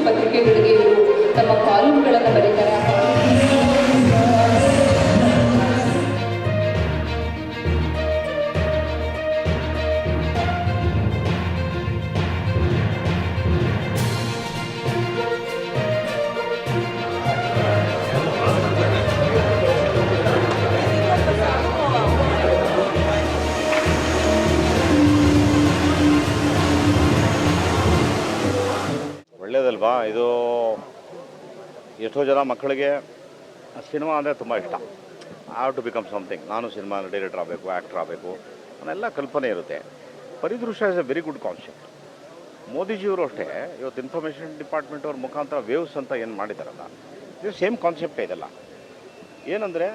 ಪತ್ರಿಕೆಗಳಿಗೆ ಇವರು ತಮ್ಮ ಕಾಲಮ್ಗಳನ್ನು ಬರೀತಾರೆ. ಒಳ್ಳೆಯದಲ್ವಾ ಇದು? ಎಷ್ಟೋ ಜನ ಮಕ್ಕಳಿಗೆ ಸಿನಿಮಾ ಅಂದರೆ ತುಂಬ ಇಷ್ಟ. ಹ್ಯಾವ್ ಟು ಬಿಕಮ್ ಸಮಥಿಂಗ್, ನಾನು ಸಿನಿಮಾ ಡೈರೆಕ್ಟರ್ ಆಗಬೇಕು, ಆ್ಯಕ್ಟರ್ ಆಗಬೇಕು ಅನ್ನೆಲ್ಲ ಕಲ್ಪನೆ ಇರುತ್ತೆ. Paridrishya is a very good concept. ಮೋದಿಜಿಯವರು ಅಷ್ಟೇ ಇವತ್ತು ಇನ್ಫಾರ್ಮೇಷನ್ ಡಿಪಾರ್ಟ್ಮೆಂಟ್ ಅವ್ರ ಮುಖಾಂತರ ವೇವ್ಸ್ ಅಂತ ಏನು ಮಾಡಿದಾರಲ್ಲ, ಇದು ಸೇಮ್ ಕಾನ್ಸೆಪ್ಟೇ ಇದೆಲ್ಲ. ಏನಂದರೆ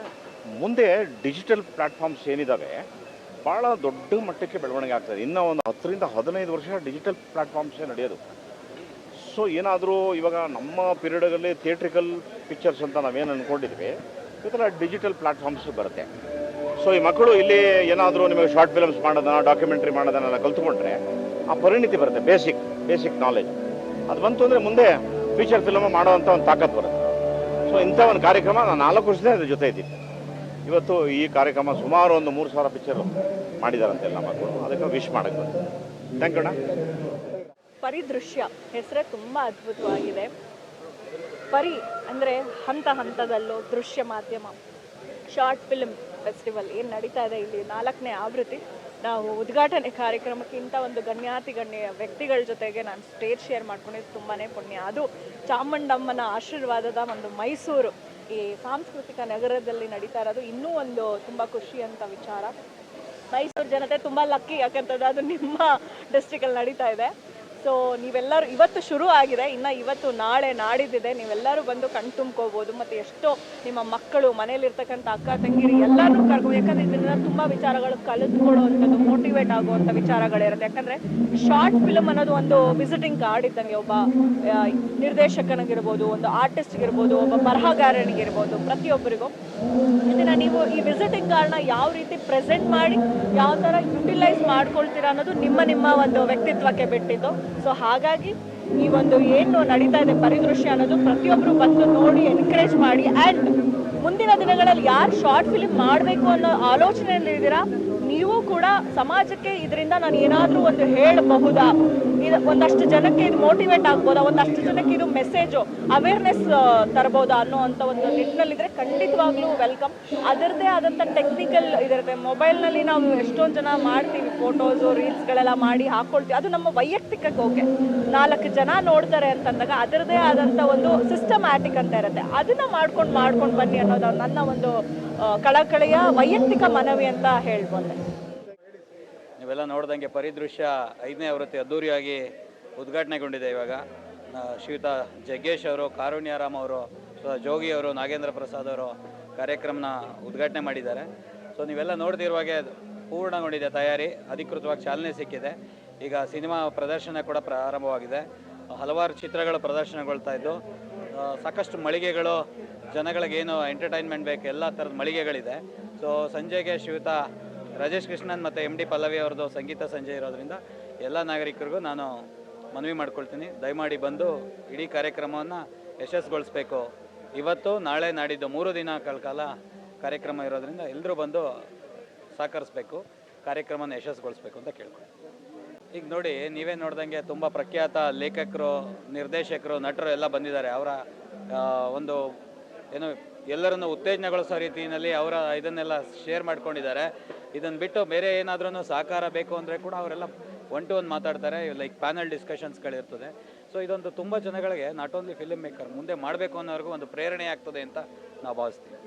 ಮುಂದೆ ಡಿಜಿಟಲ್ ಪ್ಲ್ಯಾಟ್ಫಾರ್ಮ್ಸ್ ಏನಿದ್ದಾವೆ ಭಾಳ ದೊಡ್ಡ ಮಟ್ಟಕ್ಕೆ ಬೆಳವಣಿಗೆ ಆಗ್ತದೆ. ಇನ್ನೂ ಒಂದು 10 ರಿಂದ 15 ವರ್ಷ ಡಿಜಿಟಲ್ ಪ್ಲ್ಯಾಟ್ಫಾರ್ಮ್ಸೇ ನಡೆಯೋದು. ಸೊ ಏನಾದರೂ ಇವಾಗ ನಮ್ಮ ಪೀರಿಯಡಲ್ಲಿ ಥಿಯೇಟ್ರಿಕಲ್ ಪಿಕ್ಚರ್ಸ್ ಅಂತ ನಾವೇನು ಅಂದ್ಕೊಂಡಿದ್ವಿ, ಈ ಥರ ಡಿಜಿಟಲ್ ಪ್ಲ್ಯಾಟ್ಫಾರ್ಮ್ಸ್ ಬರುತ್ತೆ. ಸೊ ಈ ಮಕ್ಕಳು ಇಲ್ಲಿ ಏನಾದರೂ ನಿಮಗೆ ಶಾರ್ಟ್ ಫಿಲ್ಮ್ಸ್ ಮಾಡೋದನ್ನ, ಡಾಕ್ಯುಮೆಂಟ್ರಿ ಮಾಡೋದನ್ನೆಲ್ಲ ಕಲ್ತ್ಕೊಂಡ್ರೆ ಆ ಪರಿಣಿತಿ ಬರುತ್ತೆ, ಬೇಸಿಕ್ ನಾಲೆಜ್ ಅದು ಬಂತು ಅಂದರೆ ಮುಂದೆ ಫೀಚರ್ ಫಿಲ್ಮ್ ಮಾಡೋವಂಥ ಒಂದು ತಾಕತ್ತು ಬರುತ್ತೆ. ಸೊ ಇಂಥ ಒಂದು ಕಾರ್ಯಕ್ರಮ ನಾನು 4 ವರ್ಷದಿಂದ ಅದ್ರ ಜೊತೆ ಇದ್ದೀನಿ. ಇವತ್ತು ಈ ಕಾರ್ಯಕ್ರಮ ಸುಮಾರು ಒಂದು 3,000 ಪಿಕ್ಚರು ಮಾಡಿದಾರಂತೆಲ್ಲ ಮಕ್ಕಳು. ಅದಕ್ಕೆ ವಿಶ್ ಮಾಡೋಕ್ಕೆ ಬಂತು. ಥ್ಯಾಂಕ್ ಯು ಅಣ್ಣ. ಪರಿದೃಶ್ಯ ಹೆಸರೇ ತುಂಬ ಅದ್ಭುತವಾಗಿದೆ. ಪರಿ ಅಂದರೆ ಹಂತ ಹಂತದಲ್ಲೂ ದೃಶ್ಯ ಮಾಧ್ಯಮ ಶಾರ್ಟ್ ಫಿಲ್ಮ್ ಫೆಸ್ಟಿವಲ್ ಏನು ನಡೀತಾ ಇದೆ, ಇಲ್ಲಿ 4ನೇ ಆವೃತ್ತಿ. ನಾವು ಉದ್ಘಾಟನೆ ಕಾರ್ಯಕ್ರಮಕ್ಕೆ ಇಂಥ ಒಂದು ಗಣ್ಯ ವ್ಯಕ್ತಿಗಳ ಜೊತೆಗೆ ನಾನು ಸ್ಟೇಜ್ ಶೇರ್ ಮಾಡ್ಕೊಂಡಿದ್ದು ತುಂಬಾ ಪುಣ್ಯ. ಅದು ಚಾಮುಂಡಮ್ಮನ ಆಶೀರ್ವಾದದ ಒಂದು ಮೈಸೂರು ಈ ಸಾಂಸ್ಕೃತಿಕ ನಗರದಲ್ಲಿ ನಡೀತಾ ಇರೋದು ಇನ್ನೂ ಒಂದು ತುಂಬ ಖುಷಿಯಂಥ ವಿಚಾರ. ಮೈಸೂರು ಜನತೆ ತುಂಬ ಲಕ್ಕಿ, ಯಾಕಂತಂದರೆ ಅದು ನಿಮ್ಮ ಡಿಸ್ಟ್ರಿಕ್ಟಲ್ಲಿ ನಡೀತಾ ಇದೆ. ಸೊ ನೀವೆಲ್ಲರೂ ಇವತ್ತು ಶುರು ಆಗಿದೆ, ಇನ್ನು ಇವತ್ತು ನಾಳೆ ನಾಡಿದ್ದಿದೆ. ನೀವೆಲ್ಲರೂ ಬಂದು ಕಣ್ ತುಂಬ್ಕೋಬೋದು. ಮತ್ತು ಎಷ್ಟೋ ನಿಮ್ಮ ಮಕ್ಕಳು ಮನೇಲಿರ್ತಕ್ಕಂಥ ಅಕ್ಕ ತಂಗಿರಿ ಎಲ್ಲರೂ ಕರ್ಕೊಂಡು, ಯಾಕಂದರೆ ಇದರಿಂದ ತುಂಬ ವಿಚಾರಗಳು ಕಲಿತ್ಕೊಳ್ಳುವಂಥದ್ದು, ಮೋಟಿವೇಟ್ ಆಗುವಂಥ ವಿಚಾರಗಳಿರುತ್ತೆ. ಯಾಕಂದರೆ ಶಾರ್ಟ್ ಫಿಲ್ಮ್ ಅನ್ನೋದು ಒಂದು ವಿಸಿಟಿಂಗ್ ಕಾರ್ಡ್ ಇದ್ದಂಗೆ. ಒಬ್ಬ ನಿರ್ದೇಶಕನಿಗಿರ್ಬೋದು, ಒಂದು ಆರ್ಟಿಸ್ಟ್ಗಿರ್ಬೋದು, ಒಬ್ಬ ಬರಹಗಾರನಿಗಿರ್ಬೋದು, ಪ್ರತಿಯೊಬ್ಬರಿಗೂ ಇದನ್ನು ನೀವು ಈ ವಿಸಿಟಿಂಗ್ ಕಾರ್ಡ್ನ ಯಾವ ರೀತಿ ಪ್ರೆಸೆಂಟ್ ಮಾಡಿ ಯಾವ ಥರ ಯುಟಿಲೈಸ್ ಮಾಡ್ಕೊಳ್ತೀರಾ ಅನ್ನೋದು ನಿಮ್ಮ ಒಂದು ವ್ಯಕ್ತಿತ್ವಕ್ಕೆ ಬಿಟ್ಟಿದ್ದು. ಸೊ ಹಾಗಾಗಿ ಈ ಒಂದು ಏನು ನಡೀತಾ ಇದೆ ಪರಿದೃಶ್ಯ ಅನ್ನೋದು ಪ್ರತಿಯೊಬ್ಬರು ಬಂದು ನೋಡಿ ಎನ್ಕರೇಜ್ ಮಾಡಿ. ಆ್ಯಂಡ್ ಮುಂದಿನ ದಿನಗಳಲ್ಲಿ ಯಾರು ಶಾರ್ಟ್ ಫಿಲ್ಮ್ ಮಾಡಬೇಕು ಅನ್ನೋ ಆಲೋಚನೆಯಲ್ಲಿ ಇದ್ದೀರಾ, ನೀವು ಕೂಡ ಸಮಾಜಕ್ಕೆ ಇದರಿಂದ ನಾನು ಏನಾದರೂ ಒಂದು ಹೇಳಬಹುದಾ, ಇದು ಒಂದಷ್ಟು ಜನಕ್ಕೆ ಇದು ಮೋಟಿವೇಟ್ ಆಗ್ಬೋದಾ, ಒಂದಷ್ಟು ಜನಕ್ಕೆ ಇದು ಮೆಸೇಜು ಅವೇರ್ನೆಸ್ ತರಬಹುದಾ ಅನ್ನೋವಂಥ ಒಂದು ನಿಟ್ಟಿನಲ್ಲಿದ್ದರೆ ಖಂಡಿತವಾಗ್ಲೂ ವೆಲ್ಕಮ್. ಅದರದ್ದೇ ಆದಂಥ ಟೆಕ್ನಿಕಲ್ ಇದಿರುತ್ತೆ. ಮೊಬೈಲ್ನಲ್ಲಿ ನಾವು ಎಷ್ಟೊಂದು ಜನ ಮಾಡ್ತೀವಿ, ಫೋಟೋಸು ರೀಲ್ಸ್ಗಳೆಲ್ಲ ಮಾಡಿ ಹಾಕ್ಕೊಳ್ತೀವಿ. ಅದು ನಮ್ಮ ವೈಯಕ್ತಿಕಕ್ಕೆ ಓಕೆ, 4 ಜನ ನೋಡ್ತಾರೆ ಅಂತಂದಾಗ ಅದರದ್ದೇ ಆದಂಥ ಒಂದು ಸಿಸ್ಟಮ್ಯಾಟಿಕ್ ಅಂತ ಇರುತ್ತೆ. ಅದನ್ನು ಮಾಡ್ಕೊಂಡು ಬನ್ನಿ ಅನ್ನೋದು ನನ್ನ ಒಂದು ಕಳಕಳಿಯ ವೈಯಕ್ತಿಕ ಮನವಿ ಅಂತ ಹೇಳ್ಬೋದು. ನೀವೆಲ್ಲ ನೋಡ್ದಂಗೆ ಪರಿದೃಶ್ಯ 5ನೇ ಆವೃತ್ತಿ ಅದ್ದೂರಿಯಾಗಿ ಉದ್ಘಾಟನೆಗೊಂಡಿದೆ. ಇವಾಗ ಶ್ರೀಯುತ ಜಗ್ಗೇಶ್ ಅವರು, ಕಾರುಣ್ಯರಾಮ್ ಅವರು, ಜೋಗಿ ಅವರು, ನಾಗೇಂದ್ರ ಪ್ರಸಾದ್ ಅವರು ಕಾರ್ಯಕ್ರಮನ ಉದ್ಘಾಟನೆ ಮಾಡಿದ್ದಾರೆ. ಸೊ ನೀವೆಲ್ಲ ನೋಡ್ತಿರುವಾಗೆ ಪೂರ್ಣಗೊಂಡಿದೆ ತಯಾರಿ, ಅಧಿಕೃತವಾಗಿ ಚಾಲನೆ ಸಿಕ್ಕಿದೆ. ಈಗ ಸಿನಿಮಾ ಪ್ರದರ್ಶನ ಕೂಡ ಪ್ರಾರಂಭವಾಗಿದೆ. ಹಲವಾರು ಚಿತ್ರಗಳು ಪ್ರದರ್ಶನಗೊಳ್ತಾ ಇದ್ದು, ಸಾಕಷ್ಟು ಮಳಿಗೆಗಳು, ಜನಗಳಿಗೇನು ಎಂಟರ್ಟೈನ್ಮೆಂಟ್ ಬೇಕು ಎಲ್ಲ ಥರದ ಮಳಿಗೆಗಳಿದೆ. ಸೊ ಸಂಜೆಗೆ ಶ್ರೀಯುತ ರಾಜೇಶ್ ಕೃಷ್ಣನ್ ಮತ್ತು MD ಪಲ್ಲವಿ ಅವ್ರದ್ದು ಸಂಗೀತ ಸಂಜೆ ಇರೋದ್ರಿಂದ ಎಲ್ಲ ನಾಗರಿಕರಿಗೂ ನಾನು ಮನವಿ ಮಾಡ್ಕೊಳ್ತೀನಿ, ದಯಮಾಡಿ ಬಂದು ಇಡೀ ಕಾರ್ಯಕ್ರಮವನ್ನು ಯಶಸ್ಸುಗೊಳಿಸ್ಬೇಕು. ಇವತ್ತು ನಾಳೆ ನಾಡಿದ್ದು 3 ದಿನಗಳ ಕಾಲ ಕಾರ್ಯಕ್ರಮ ಇರೋದ್ರಿಂದ ಎಲ್ಲರೂ ಬಂದು ಸಹಕರಿಸಬೇಕು, ಕಾರ್ಯಕ್ರಮನ ಯಶಸ್ಸುಗೊಳಿಸ್ಬೇಕು ಅಂತ ಕೇಳ್ತೀನಿ. ಈಗ ನೋಡಿ, ನೀವೇ ನೋಡ್ದಂಗೆ ತುಂಬ ಪ್ರಖ್ಯಾತ ಲೇಖಕರು, ನಿರ್ದೇಶಕರು, ನಟರು ಎಲ್ಲ ಬಂದಿದ್ದಾರೆ. ಅವರ ಒಂದು ಏನು ಎಲ್ಲರನ್ನು ಉತ್ತೇಜನಗೊಳಿಸೋ ರೀತಿಯಲ್ಲಿ ಅವರ ಇದನ್ನೆಲ್ಲ ಶೇರ್ ಮಾಡ್ಕೊಂಡಿದ್ದಾರೆ. ಇದನ್ನು ಬಿಟ್ಟು ಬೇರೆ ಏನಾದ್ರೂ ಸಹಕಾರ ಬೇಕು ಅಂದರೆ ಕೂಡ ಅವರೆಲ್ಲ 1 to 1 ಮಾತಾಡ್ತಾರೆ, ಲೈಕ್ ಪ್ಯಾನಲ್ ಡಿಸ್ಕಷನ್ಸ್ಗಳಿರ್ತದೆ. ಸೊ ಇದೊಂದು ತುಂಬ ಜನಗಳಿಗೆ ನಾಟ್ ಓನ್ಲಿ ಫಿಲ್ಮ್ ಮೇಕರ್ ಮುಂದೆ ಮಾಡಬೇಕು ಅನ್ನೋರ್ಗೂ ಒಂದು ಪ್ರೇರಣೆ ಆಗ್ತದೆ ಅಂತ ನಾವು ಭಾವಿಸ್ತೀವಿ.